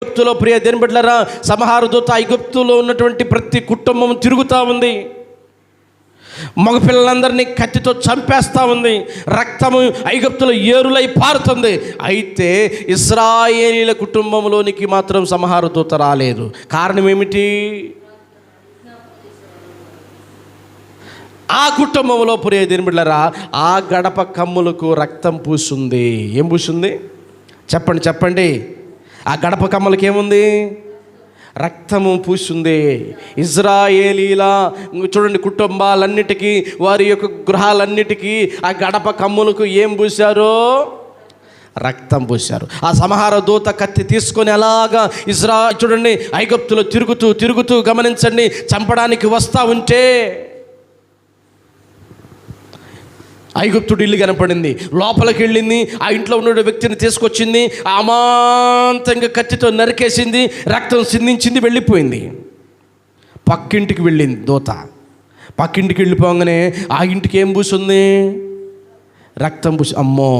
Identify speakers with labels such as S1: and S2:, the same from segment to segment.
S1: ఐగుప్తులో ప్రియ దేవుని బిడ్డలారా, సంహార దూత ఐగుప్తులో ఉన్నటువంటి ప్రతి కుటుంబం తిరుగుతూ ఉంది. మగపిల్లలందరినీ కత్తితో చంపేస్తూ ఉంది. రక్తము ఐగుప్తులో ఏరులై పారుతుంది. అయితే ఇశ్రాయేలీల కుటుంబంలోనికి మాత్రం సంహార దూత రాలేదు. కారణం ఏమిటి? ఆ కుటుంబంలో ప్రియ దేవుని బిడ్డలారా, ఆ గడప కమ్ములకు రక్తం పూసింది. ఏం పూసింది? చెప్పండి. ఆ గడప కమ్మలకి ఏముంది? రక్తము పూసింది. ఇజ్రాయేలీల చూడండి కుటుంబాలన్నిటికీ, వారి యొక్క గృహాలన్నిటికీ ఆ గడప కమ్ములకు ఏం పూశారు? రక్తం పూశారు. ఆ సంహార దూత కత్తి తీసుకొని అలాగా చూడండి ఐగుప్తులో తిరుగుతూ గమనించండి, చంపడానికి వస్తూ ఉంటే ఐగుప్తుడు ఇల్లు కనపడింది. లోపలికి వెళ్ళింది. ఆ ఇంట్లో ఉన్న వ్యక్తిని తీసుకొచ్చింది. అమాంతంగా కత్తితో నరికేసింది. రక్తం సిందించింది, వెళ్ళిపోయింది. పక్కింటికి వెళ్ళింది దూత. పక్కింటికి వెళ్ళిపోగానే ఆ ఇంటికి ఏం పూసింది? రక్తం పూసి, అమ్మో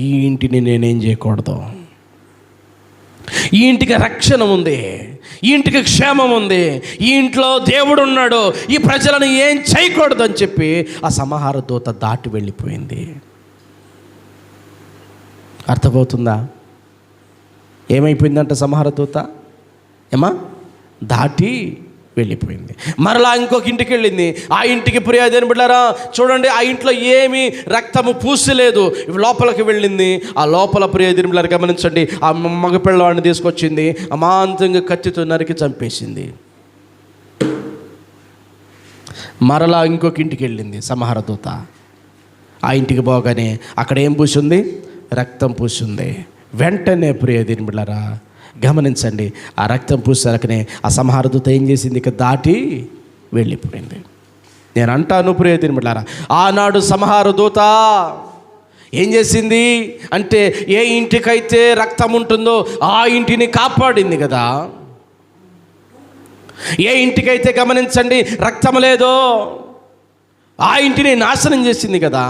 S1: ఈ ఇంటిని నేనేం చేయకూడదు, ఈ ఇంటికి రక్షణ ఉంది, ఈ ఇంటికి క్షేమం ఉంది, ఈ ఇంట్లో దేవుడు ఉన్నాడు, ఈ ప్రజలను ఏం చేయకూడదు అని చెప్పి ఆ సంహార దూత దాటి వెళ్ళిపోయింది. అర్థమవుతుందా? ఏమైపోయిందంట? సంహార దూత దాటి వెళ్ళిపోయింది. మరలా ఇంకొక ఇంటికి వెళ్ళింది. ఆ ఇంటికి ప్రియ దేవుని బిడ్డలారా చూడండి, ఆ ఇంట్లో ఏమీ రక్తము పూసలేదు. లోపలికి వెళ్ళింది. ఆ లోపల ప్రియ దేవుని బిడ్డలారా గమనించండి, ఆ మగపిల్లవాడిని తీసుకొచ్చింది. అమాంతంగా కత్తితో నరికి చంపేసింది. మరలా ఇంకొక ఇంటికి వెళ్ళింది సంహార దూత. ఆ ఇంటికి పోగానే అక్కడ ఏం పూసింది? రక్తం పూసింది. వెంటనే ప్రియ దేవుని బిడ్డలారా గమనించండి, ఆ రక్తం పూసాకనే ఆ సంహార దూత ఏం చేసింది? ఇక దాటి వెళ్ళిపోయింది. నేను అంటాను ప్రియ దేవుని బిడ్డలారా, ఆనాడు సంహార దూత ఏం చేసింది అంటే, ఏ ఇంటికైతే రక్తం ఉంటుందో ఆ ఇంటిని కాపాడింది కదా. ఏ ఇంటికైతే గమనించండి రక్తం లేదో ఆ ఇంటిని నాశనం చేసింది కదా.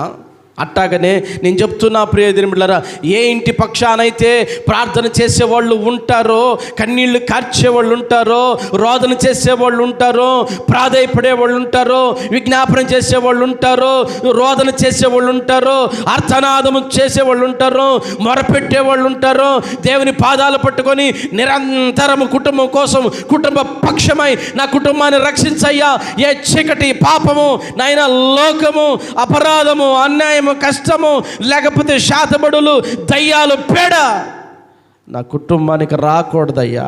S1: అట్టాగనే నేను చెప్తున్నా ప్రియ దేవుని బిడ్డలారా, ఏ ఇంటి పక్షానైతే ప్రార్థన చేసేవాళ్ళు ఉంటారో, కన్నీళ్లు కార్చేవాళ్ళు ఉంటారో, రోదన చేసేవాళ్ళు ఉంటారో, ప్రాధేయపడేవాళ్ళు ఉంటారో, విజ్ఞాపనం చేసేవాళ్ళు ఉంటారో, రోదన చేసేవాళ్ళు ఉంటారో, అర్థనాదము చేసేవాళ్ళు ఉంటారో, మొరపెట్టేవాళ్ళు ఉంటారో, దేవుని పాదాలు పట్టుకొని నిరంతరము కుటుంబం కోసం, కుటుంబ పక్షమై నా కుటుంబాన్ని రక్షించయ్యా, ఏ చీకటి పాపము నాయన, లోకము, అపరాధము, అన్యాయం, కష్టము, లేకపోతే శాతబడులు, దయ్యాలు, పేడ నా కుటుంబానికి రాకూడదయ్యా.